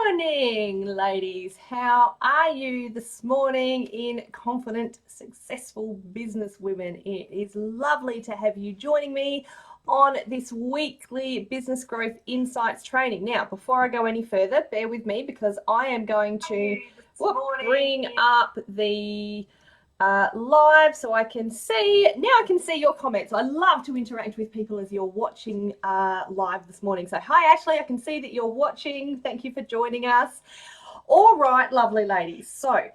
Morning, ladies. How are you this morning in Confident, Successful Business Women? It is lovely to have you joining me on this weekly Business Growth Insights training. Now, before I go any further, bear with me because I am going to bring up the live so I can see. Now I can see your comments. I love to interact with people as you're watching live this morning. So hi Ashley, I can see that you're watching. Thank you for joining us. All right, lovely ladies. So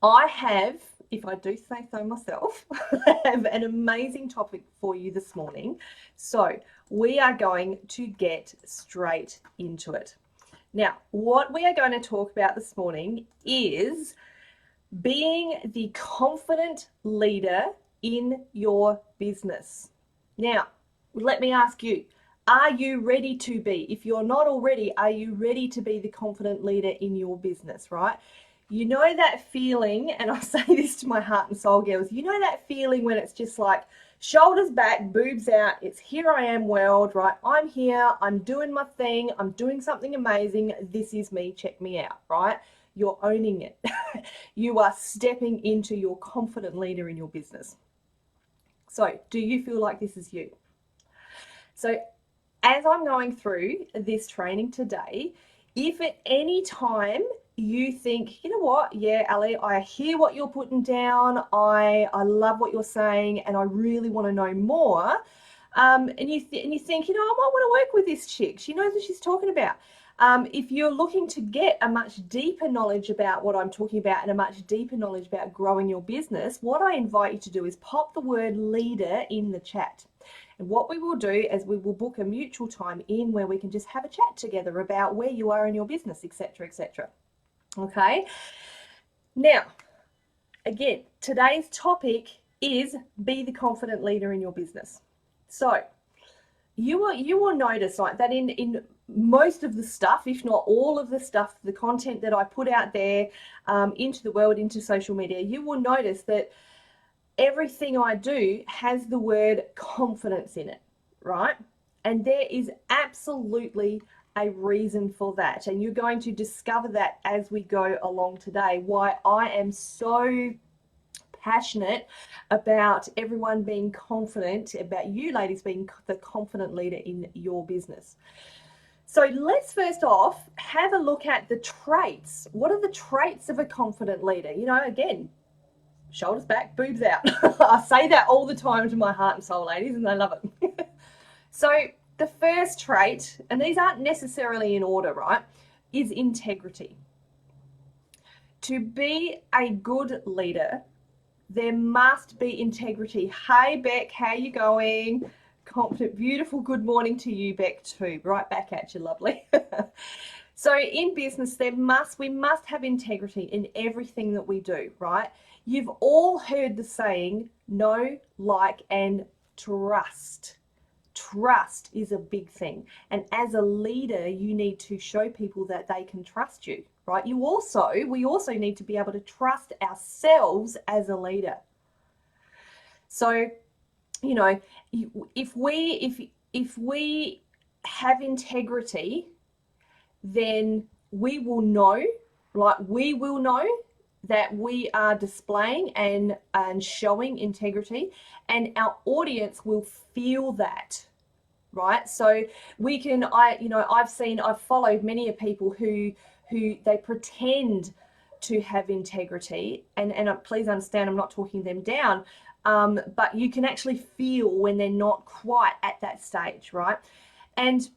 I have, if I do say so myself, I have an amazing topic for you this morning. So we are going to get straight into it. Now, what we are going to talk about this morning is being the confident leader in your business. Now, let me ask you, are you ready to be? If you're not already, are you ready to be the confident leader in your business, right? You know that feeling, and I say this to my heart and soul girls, you know that feeling when it's just like shoulders back, boobs out, it's here I am world, right? I'm here, I'm doing my thing, I'm doing something amazing, this is me, check me out, right? You're owning it. You are stepping into your confident leader in your business. So do you feel like this is you? So as I'm going through this training today, if at any time you think, you know what, yeah, Ali, I hear what you're putting down, I love what you're saying, and I really want to know more, and you think, you know, I might want to work with this chick. She knows what she's talking about. If you're looking to get a much deeper knowledge about what I'm talking about and a much deeper knowledge about growing your business, what I invite you to do is pop the word leader in the chat. And what we will do is we will book a mutual time in where we can just have a chat together about where you are in your business, etc., etc. Okay. Now, again, today's topic is be the confident leader in your business. So you will notice like that in most of the stuff, if not all of the stuff, the content that I put out there into the world, into social media, you will notice that everything I do has the word confidence in it, right? And there is absolutely a reason for that. And you're going to discover that as we go along today, why I am so passionate about everyone being confident, about you ladies being the confident leader in your business. So let's first off have a look at the traits. What are the traits of a confident leader? You know, again, shoulders back, boobs out. I say that all the time to my heart and soul ladies, and they love it. So the first trait, and these aren't necessarily in order, right, is integrity. To be a good leader, there must be integrity. Hey Beck, how you going? Confident, beautiful, good morning to you, Beck, too. Right back at you, lovely. So in business, we must have integrity in everything that we do, right? You've all heard the saying, know, like, and trust. Trust is a big thing. And as a leader, you need to show people that they can trust you, right? We also need to be able to trust ourselves as a leader. So, you know, if we have integrity, then we will know that we are displaying and showing integrity, and our audience will feel that, right? So I've followed many of people who they pretend to have integrity, and please understand, I'm not talking them down, but you can actually feel when they're not quite at that stage, right? And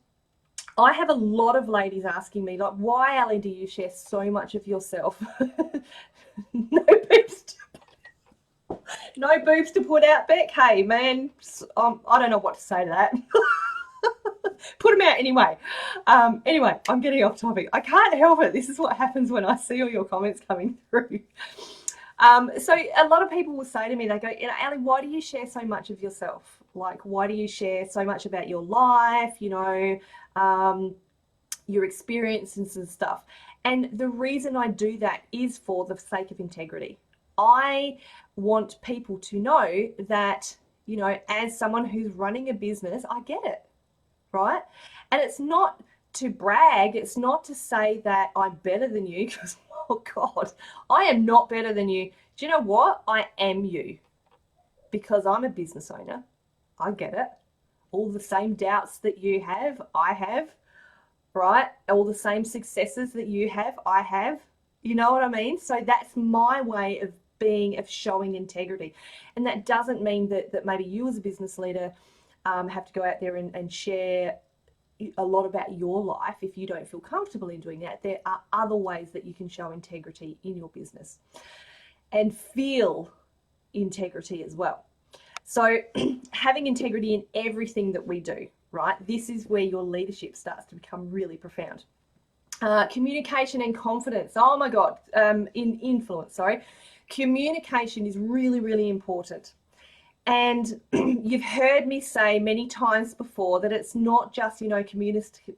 I have a lot of ladies asking me, like, why, Ali, do you share so much of yourself? No boobs to put out, Beck. Hey, man, I don't know what to say to that. Put them out anyway. Anyway, I'm getting off topic. I can't help it. This is what happens when I see all your comments coming through. So a lot of people will say to me, they go, you know, Ali, why do you share so much of yourself? Like, why do you share so much about your life, you know, your experiences and stuff? And the reason I do that is for the sake of integrity. I want people to know that, you know, as someone who's running a business, I get it, right? And it's not to brag. It's not to say that I'm better than you, because, oh God, I am not better than you. Do you know what? I am you, because I'm a business owner. I get it. All the same doubts that you have, I have, right? All the same successes that you have, I have. You know what I mean? So that's my way of showing integrity. And that doesn't mean that maybe you as a business leader have to go out there and share a lot about your life if you don't feel comfortable in doing that. There are other ways that you can show integrity in your business and feel integrity as well. So having integrity in everything that we do, right? This is where your leadership starts to become really profound. Communication and confidence. Oh my God, in influence, sorry. Communication is really, really important. And you've heard me say many times before that it's not just,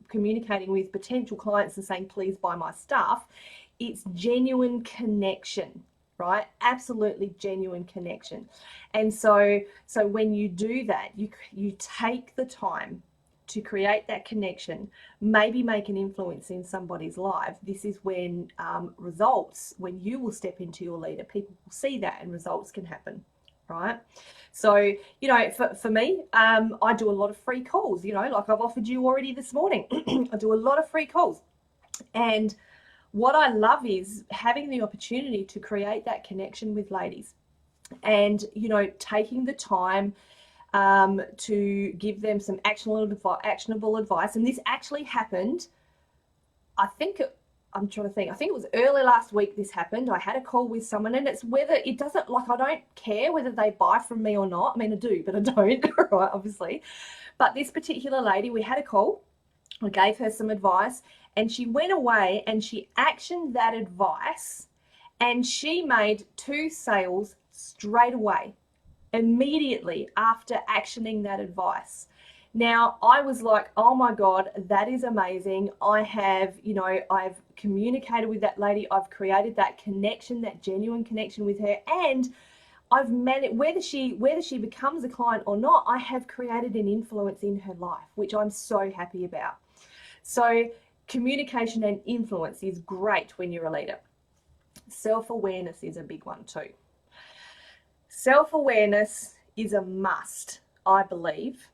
communicating with potential clients and saying, please buy my stuff. It's genuine connection, right? Absolutely genuine connection. And so when you do that, you take the time to create that connection, maybe make an influence in somebody's life. This is when when you will step into your leader, people will see that and results can happen, right? So, for me, I do a lot of free calls, like I've offered you already this morning. I do a lot of free calls. And what I love is having the opportunity to create that connection with ladies and, taking the time to give them some actionable advice. And this actually happened, I think it was early last week this happened. I had a call with someone, and it's whether it doesn't, I don't care whether they buy from me or not. I mean, I do, but I don't, right, obviously. But this particular lady, we had a call. I gave her some advice, and she went away and she actioned that advice, and she made 2 sales straight away, immediately after actioning that advice. Now, I was like, oh my God, that is amazing. I've communicated with that lady. I've created that connection, that genuine connection with her. And I've managed, whether she becomes a client or not, I have created an influence in her life, which I'm so happy about. So communication and influence is great when you're a leader. Self-awareness is a big one too. Self-awareness is a must, I believe.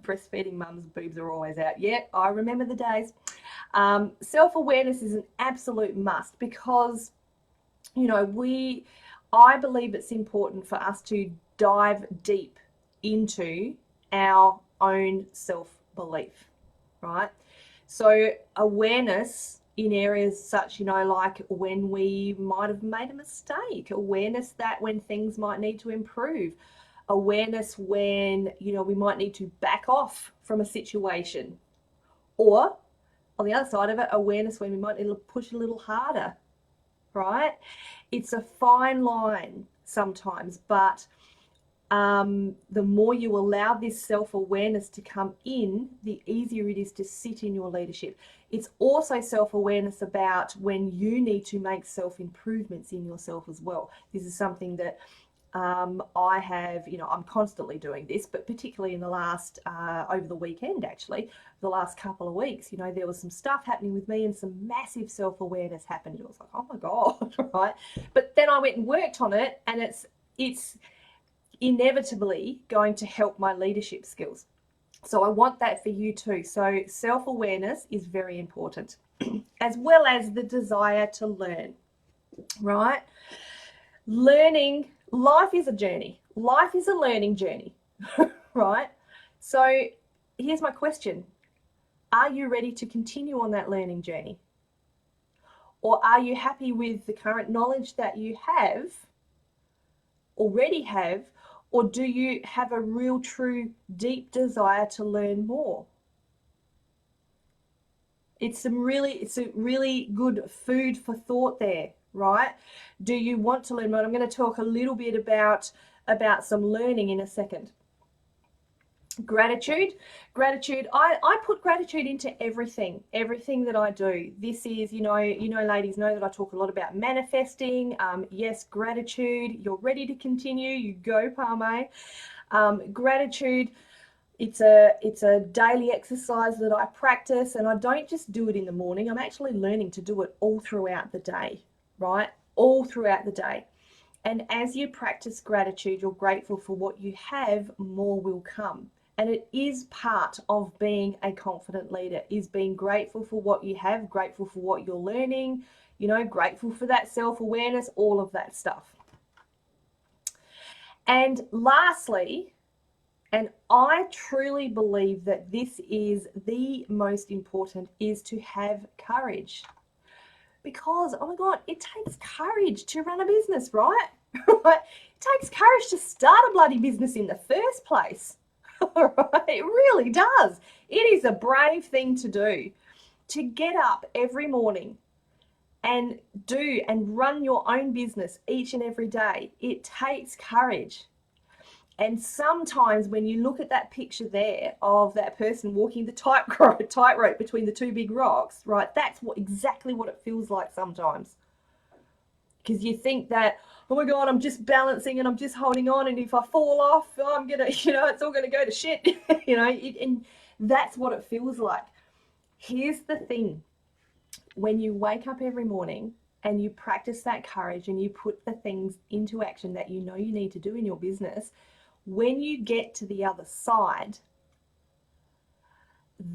Breastfeeding mums' boobs are always out. Yeah, I remember the days. Self-awareness is an absolute must because, I believe it's important for us to dive deep into our own self-belief, right? So awareness in areas such, like when we might have made a mistake, awareness that when things might need to improve, awareness when, we might need to back off from a situation, or on the other side of it, awareness when we might need to push a little harder, right? It's a fine line sometimes, but the more you allow this self-awareness to come in, the easier it is to sit in your leadership. It's also self-awareness about when you need to make self-improvements in yourself as well. This is something that I have, I'm constantly doing this, but particularly in the last, over the weekend actually, the last couple of weeks, there was some stuff happening with me and some massive self-awareness happened. It was like, oh my God, right? But then I went and worked on it, and it's inevitably going to help my leadership skills. So I want that for you too. So self-awareness is very important, as well as the desire to learn, right? Learning, life is a journey. Life is a learning journey, right? So here's my question. Are you ready to continue on that learning journey? Or are you happy with the current knowledge that you already have, or do you have a real, true, deep desire to learn more? It's a really good food for thought there, right? Do you want to learn more? I'm going to talk a little bit about some learning in a second. Gratitude. I put gratitude into everything that I do. This is, ladies know that I talk a lot about manifesting. Yes, gratitude. You're ready to continue. You go, Palme. Gratitude. It's a daily exercise that I practice, and I don't just do it in the morning. I'm actually learning to do it all throughout the day, right? All throughout the day. And as you practice gratitude, you're grateful for what you have, more will come. And it is part of being a confident leader, is being grateful for what you have, grateful for what you're learning, grateful for that self-awareness, all of that stuff. And lastly, and I truly believe that this is the most important, is to have courage. Because, oh my God, it takes courage to run a business, right? It takes courage to start a bloody business in the first place. Right? It really does. It is a brave thing to do, to get up every morning and do and run your own business each and every day. It takes courage. And sometimes when you look at that picture there of that person walking the tightrope between the two big rocks, right, that's exactly what it feels like sometimes. Because you think that, oh my God, I'm just balancing and I'm just holding on, and if I fall off, I'm going to, it's all going to go to shit, and that's what it feels like. Here's the thing. When you wake up every morning and you practice that courage and you put the things into action that you know you need to do in your business, when you get to the other side,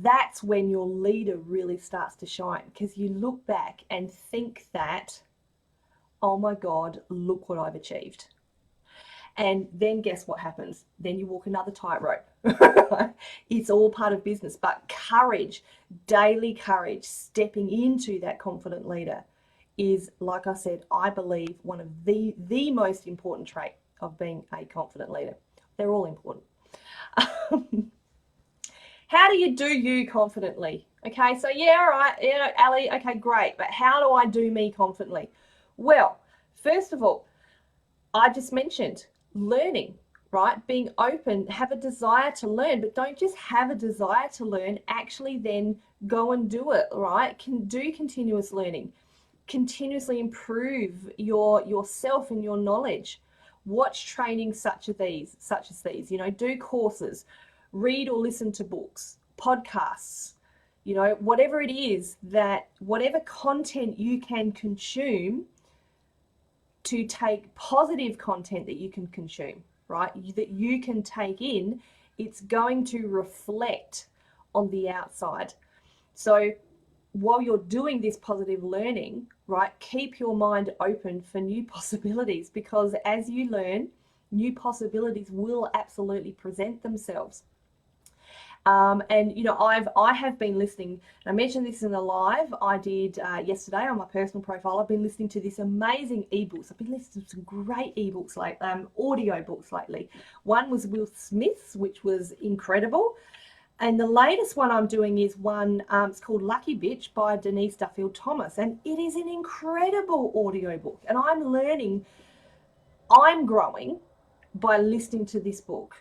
that's when your leader really starts to shine, because you look back and think that, oh my God, look what I've achieved. And then guess what happens? Then you walk another tightrope. It's all part of business. But courage, daily courage, stepping into that confident leader is, like I said, I believe one of the most important trait of being a confident leader. They're all important. How do you confidently? Okay, so yeah, all right, Ali, okay, great. But how do I do me confidently? Well, first of all, I just mentioned learning, right? Being open, have a desire to learn, but don't just have a desire to learn, actually then go and do it, right? Do continuous learning, continuously improve yourself and your knowledge. Watch trainings such as these, do courses, read or listen to books, podcasts, whatever it is, that whatever content you can consume, to take positive content that you can consume, right? That you can take in, it's going to reflect on the outside. So while you're doing this positive learning, right, keep your mind open for new possibilities, because as you learn, new possibilities will absolutely present themselves. And I have been listening, and I mentioned this in the live I did yesterday on my personal profile. I've been listening to this amazing ebooks. I've been listening to some great ebooks, like audio books lately. One was Will Smith's, which was incredible. And the latest one I'm doing is one, it's called Lucky Bitch by Denise Duffield Thomas. And it is an incredible audio book. And I'm learning, I'm growing by listening to this book.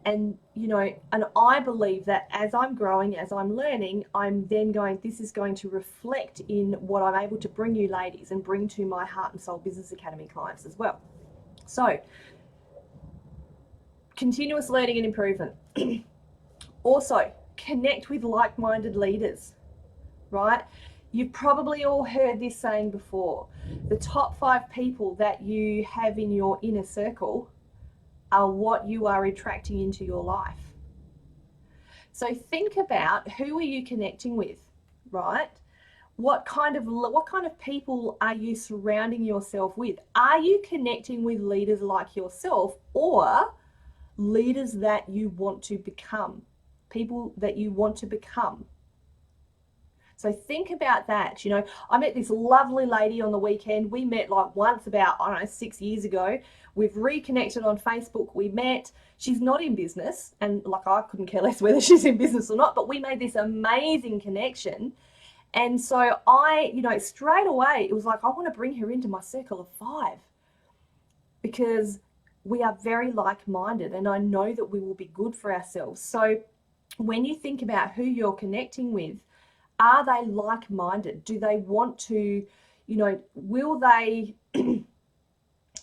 And, and I believe that as I'm growing, as I'm learning, I'm then this is going to reflect in what I'm able to bring you ladies and bring to my Heart and Soul Business Academy clients as well. So, continuous learning and improvement. Also, connect with like-minded leaders, right? You've probably all heard this saying before. The top 5 people that you have in your inner circle are what you are attracting into your life. So think about, who are you connecting with, right? What kind of people are you surrounding yourself with? Are you connecting with leaders like yourself, or leaders that you want to become? People that you want to become. So think about that. I met this lovely lady on the weekend. We met like once about, 6 years ago. We've reconnected on Facebook. We met. She's not in business, and like I couldn't care less whether she's in business or not, but we made this amazing connection. And so I, straight away, it was like, I want to bring her into my circle of 5, because we are very like-minded, and I know that we will be good for ourselves. So when you think about who you're connecting with, are they like-minded? Do they want to, will they,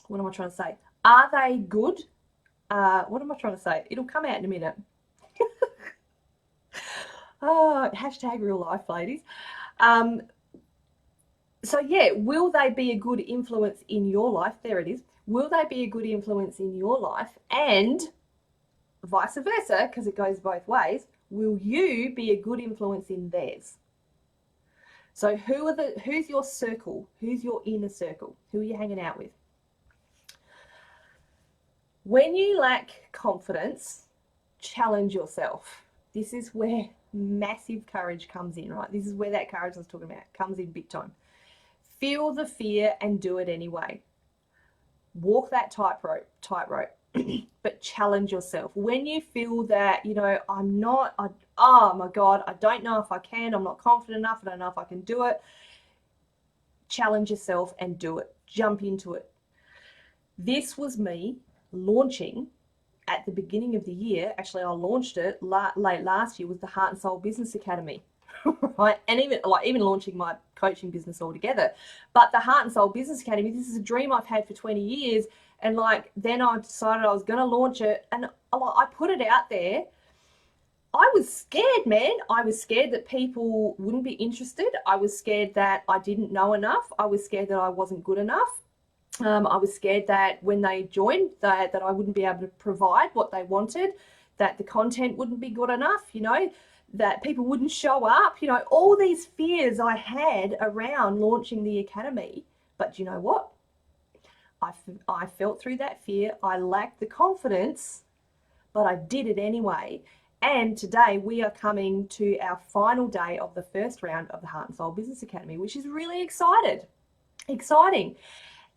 what am I trying to say? Are they good? What am I trying to say? It'll come out in a minute. Oh, hashtag real life, ladies. So yeah, will they be a good influence in your life? There it is. Will they be a good influence in your life? And vice versa, because it goes both ways. Will you be a good influence in theirs? So who's your circle? Who's your inner circle? Who are you hanging out with? When you lack confidence, challenge yourself. This is where massive courage comes in, right? This is where that courage I was talking about comes in big time. Feel the fear and do it anyway. Walk that tightrope, but challenge yourself. When you feel that, oh my God, I don't know if I can, I'm not confident enough, I don't know if I can do it, challenge yourself and do it. Jump into it. This was me launching at the beginning of the year. Actually, I launched it late last year with the Heart and Soul Business Academy. Right, and even launching my coaching business altogether. But the Heart and Soul Business Academy, this is a dream I've had for 20 years. And then I decided I was going to launch it, and I put it out there. I was scared, man. I was scared that people wouldn't be interested. I was scared that I didn't know enough. I was scared that I wasn't good enough. I was scared that when they joined, that I wouldn't be able to provide what they wanted, that the content wouldn't be good enough, that people wouldn't show up, all these fears I had around launching the academy. But you know what? I felt through that fear. I lacked the confidence, but I did it anyway. And today we are coming to our final day of the first round of the Heart and Soul Business Academy, which is really exciting.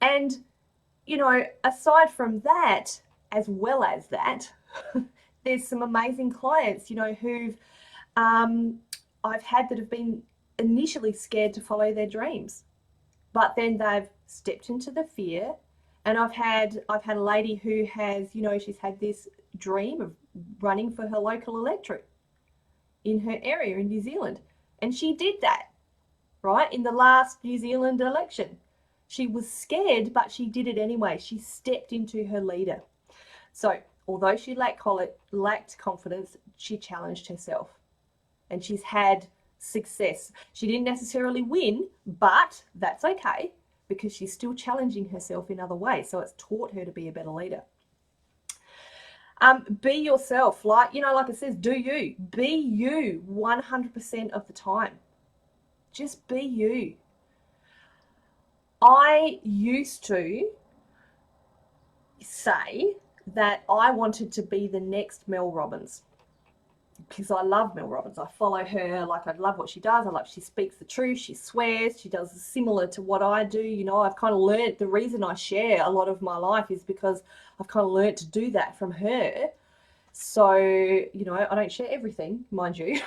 And, aside from that, as well as that, there's some amazing clients, who've I've had that have been initially scared to follow their dreams, but then they've stepped into the fear. And I've had a lady who has, she's had this dream of running for her local electorate in her area in New Zealand. And she did that, right, in the last New Zealand election. She was scared, but she did it anyway. She stepped into her leader. So although she lacked confidence, she challenged herself. And she's had success. She didn't necessarily win, but that's okay, because she's still challenging herself in other ways. So it's taught her to be a better leader. Be yourself. Like it says, do you. Be you 100% of the time. Just be you. I used to say that I wanted to be the next Mel Robbins, because I love Mel Robbins. I follow her. I love what she does. She speaks the truth. She swears. She does similar to what I do. I've kind of learned, the reason I share a lot of my life is because I've kind of learned to do that from her. So, I don't share everything, mind you,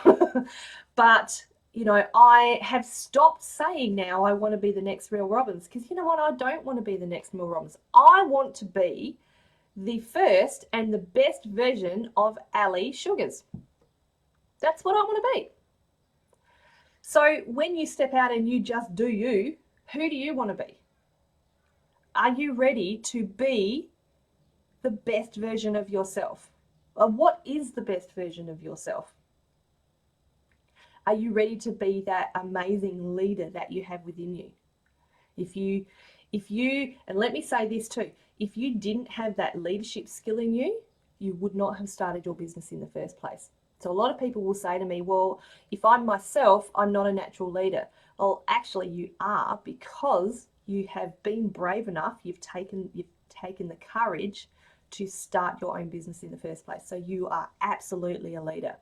but, I have stopped saying now I want to be the next Mel Robbins, because you know what? I don't want to be the next Mel Robbins. I want to be the first and the best version of Ali Sugars. That's what I want to be. So when you step out and you just do you, who do you want to be? Are you ready to be the best version of yourself? What is the best version of yourself? Are you ready to be that amazing leader that you have within you? If you, and let me say this too, if you didn't have that leadership skill in you, you would not have started your business in the first place. So a lot of people will say to me, well, if I'm myself, I'm not a natural leader. Well, actually you are, because you have been brave enough, you've taken the courage to start your own business in the first place. So you are absolutely a leader.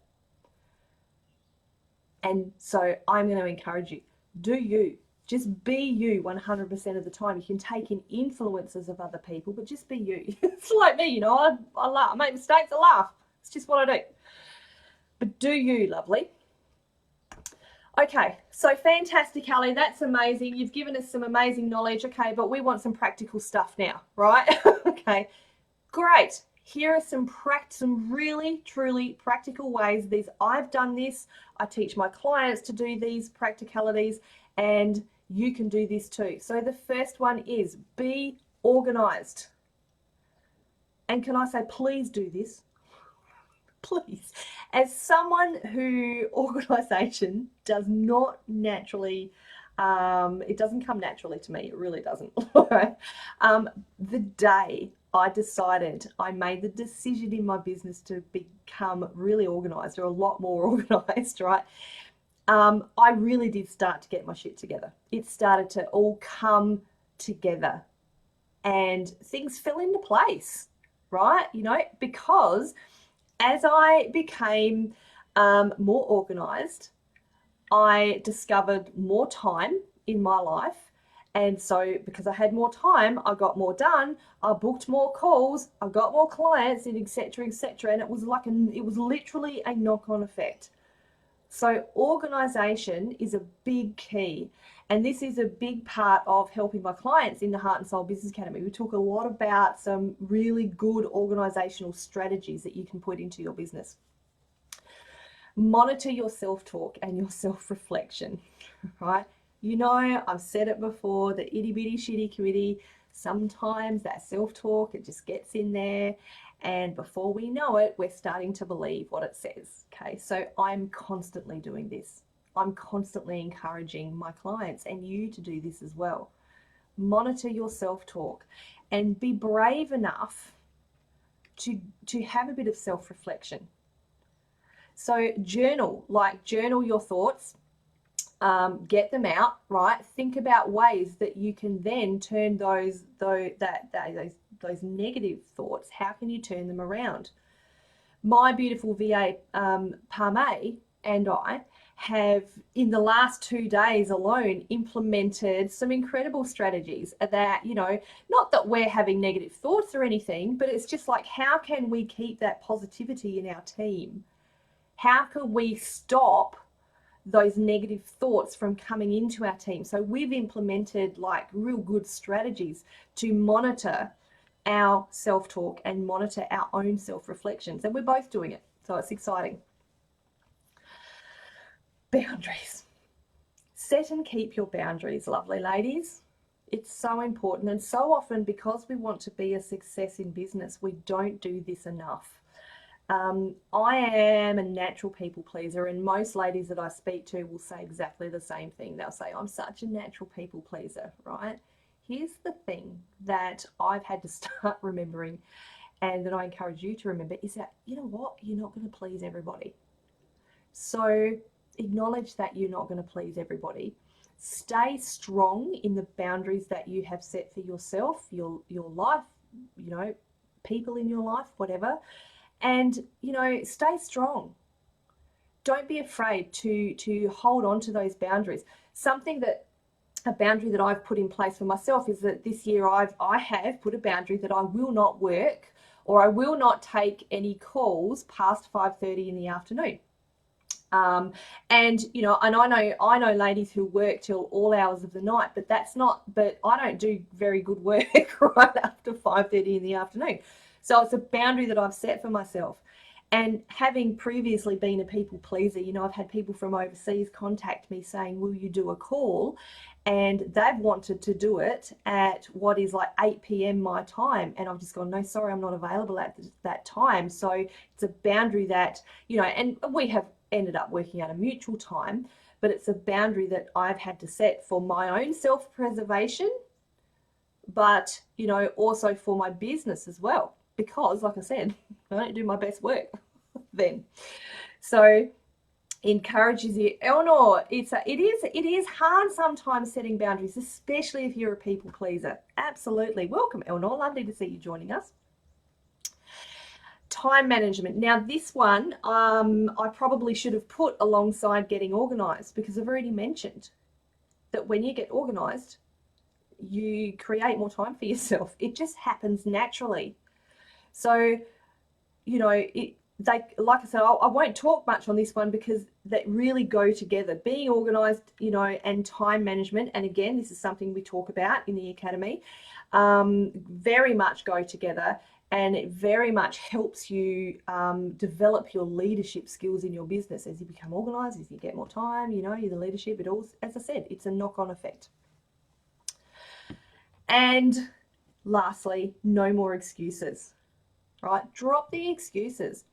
And so I'm going to encourage you, do you. Just be you 100% of the time. You can take in influences of other people, but just be you. It's like me, I laugh. I make mistakes, I laugh. It's just what I do. But do you, lovely. Okay, so fantastic, Ali. That's amazing. You've given us some amazing knowledge. Okay, but we want some practical stuff now, right? Okay, great. Here are some really, truly practical ways. I've done this. I teach my clients to do these practicalities, and you can do this too. So the first one is be organized. And can I say, please do this? please. As someone who organisation does not naturally, it doesn't come naturally to me. It really doesn't. Right? The day I made the decision in my business to become really organised, or a lot more organised, right? I really did start to get my shit together. It started to all come together and things fell into place, right? Because as I became more organized, I discovered more time in my life. And so, because I had more time, I got more done. I booked more calls. I got more clients, and etc., etc. And it was it was literally a knock-on effect. So organization is a big key. And this is a big part of helping my clients in the Heart and Soul Business Academy. We talk a lot about some really good organizational strategies that you can put into your business. Monitor your self-talk and your self-reflection, right? I've said it before, the itty bitty shitty committee, sometimes that self-talk, it just gets in there. And before we know it, we're starting to believe what it says. Okay, so I'm constantly doing this. I'm constantly encouraging my clients and you to do this as well. Monitor your self-talk and be brave enough to have a bit of self-reflection. So journal your thoughts, get them out, right? Think about ways that you can then turn those negative thoughts. How can you turn them around? My beautiful VA Parme and I have, in the last 2 days alone, implemented some incredible strategies that, not that we're having negative thoughts or anything, but it's just like, how can we keep that positivity in our team? How can we stop those negative thoughts from coming into our team? So we've implemented real good strategies to monitor our self-talk and monitor our own self-reflections, and we're both doing it, so it's exciting. Boundaries. Set and keep your boundaries, lovely ladies. It's so important, and so often, because we want to be a success in business, we don't do this enough. I am a natural people pleaser, and most ladies that I speak to will say exactly the same thing. They'll say, I'm such a natural people pleaser, right? Here's the thing that I've had to start remembering, and that I encourage you to remember, is that, you know what? You're not going to please everybody. So acknowledge that you're not going to please everybody. Stay strong in the boundaries that you have set for yourself, your life, people in your life, whatever. And, stay strong. Don't be afraid to hold on to those boundaries. A boundary that I've put in place for myself is that this year I have put a boundary that I will not work, or I will not take any calls past 5:30 in the afternoon. And I know ladies who work till all hours of the night, but I don't do very good work right after 5:30 in the afternoon. So it's a boundary that I've set for myself. And having previously been a people pleaser, I've had people from overseas contact me saying, will you do a call? And they've wanted to do it at what is 8 p.m. my time. And I've just gone, no, sorry, I'm not available at that time. So it's a boundary that, and we have ended up working out a mutual time, but it's a boundary that I've had to set for my own self-preservation, but, also for my business as well. Because, like I said, I don't do my best work then. So encourages you. Eleanor, it is hard sometimes setting boundaries, especially if you're a people pleaser. Absolutely. Welcome, Eleanor. Lovely to see you joining us. Time management. Now, this one I probably should have put alongside getting organised, because I've already mentioned that when you get organised, you create more time for yourself. It just happens naturally. So, like I said, I won't talk much on this one because that really go together. Being organised, and time management, and again, this is something we talk about in the Academy, very much go together, and it very much helps you develop your leadership skills in your business as you become organised, as you get more time, you're the leadership. It all, as I said, it's a knock-on effect. And lastly, no more excuses. Right? Drop the excuses.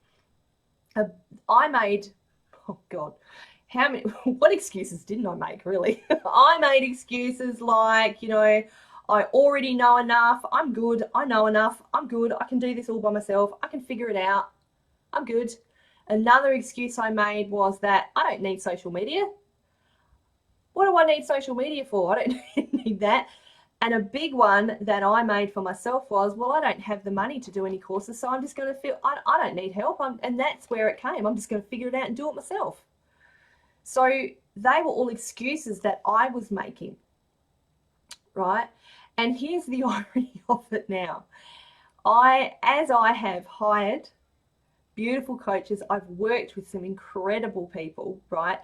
I made, oh God, how many, what excuses didn't I make, really? I made excuses like, I already know enough. I'm good. I know enough. I'm good. I can do this all by myself. I can figure it out. I'm good. Another excuse I made was that I don't need social media. What do I need social media for? I don't need that. And a big one that I made for myself was, well, I don't have the money to do any courses, so I'm just going to feel I don't need help. And that's where it came. I'm just going to figure it out and do it myself. So they were all excuses that I was making, right? And here's the irony of it now. As I have hired beautiful coaches, I've worked with some incredible people, right?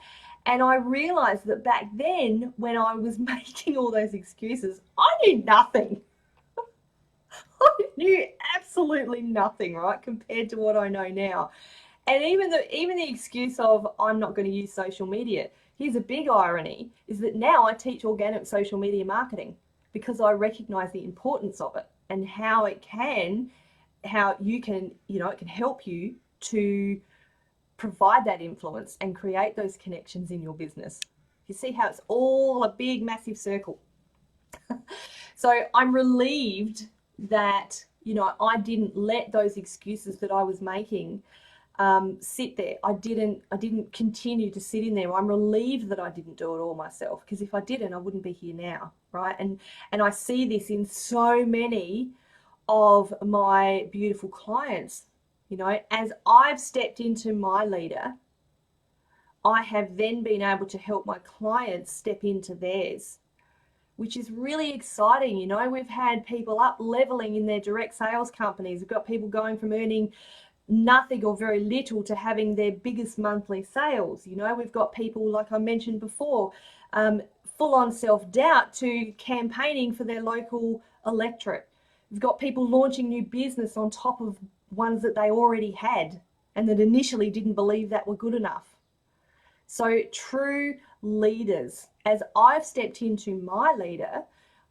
And I realized that back then, when I was making all those excuses, I knew nothing. I knew absolutely nothing, right, compared to what I know now. And even the excuse of I'm not going to use social media. Here's a big irony, is that now I teach organic social media marketing because I recognize the importance of it and how you can, it can help you to provide that influence and create those connections in your business. You see how it's all a big, massive circle. So I'm relieved that, I didn't let those excuses that I was making sit there. I didn't continue to sit in there. I'm relieved that I didn't do it all myself, because if I didn't, I wouldn't be here now, right? And I see this in so many of my beautiful clients. As I've stepped into my leader, I have then been able to help my clients step into theirs, which is really exciting. We've had people up leveling in their direct sales companies. We've got people going from earning nothing or very little to having their biggest monthly sales. We've got people, like I mentioned before, full on self-doubt to campaigning for their local electorate. We've got people launching new business on top of ones that they already had and that initially didn't believe that were good enough. So true leaders, as I've stepped into my leader,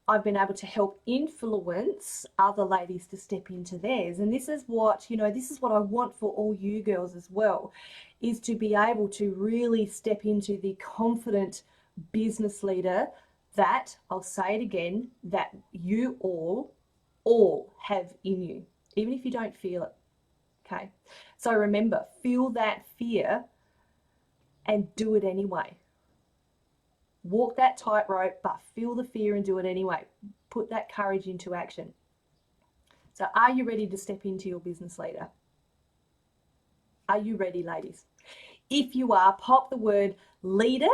I've been able to help influence other ladies to step into theirs. And this is what, I want for all you girls as well, is to be able to really step into the confident business leader that, I'll say it again, that you all have in you, even if you don't feel it. Okay. So remember, feel that fear and do it anyway. Walk that tightrope, but feel the fear and do it anyway. Put that courage into action. So are you ready to step into your business leader? Are you ready, ladies? If you are, pop the word leader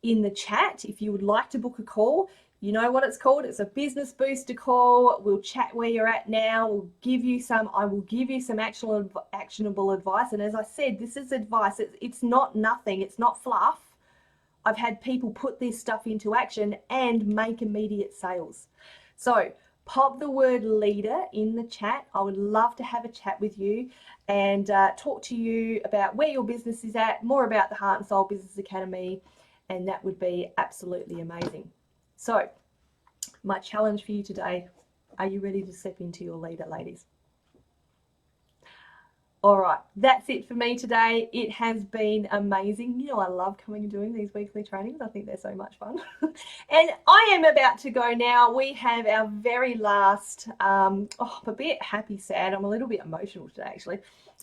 in the chat if you would like to book a call. You know what it's called? It's a business booster call. We'll chat where you're at now. I will give you some actionable advice. And as I said, this is advice. It's not nothing. It's not fluff. I've had people put this stuff into action and make immediate sales. So pop the word leader in the chat. I would love to have a chat with you and talk to you about where your business is at, more about the Heart and Soul Business Academy, and that would be absolutely amazing. So my challenge for you today, are you ready to step into your leader, ladies? All right, that's it for me today. It has been amazing. I love coming and doing these weekly trainings. I think they're so much fun. And I am about to go now. We have our very last, I'm a bit happy, sad. I'm a little bit emotional today, actually.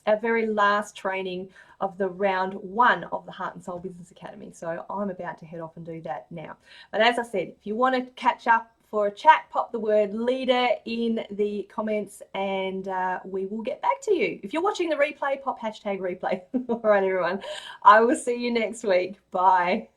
Our very last training of the round 1 of the Heart and Soul Business Academy. So I'm about to head off and do that now. But as I said, if you want to catch up for a chat, pop the word leader in the comments and we will get back to you. If you're watching the replay, pop hashtag replay. All right, everyone. I will see you next week. Bye.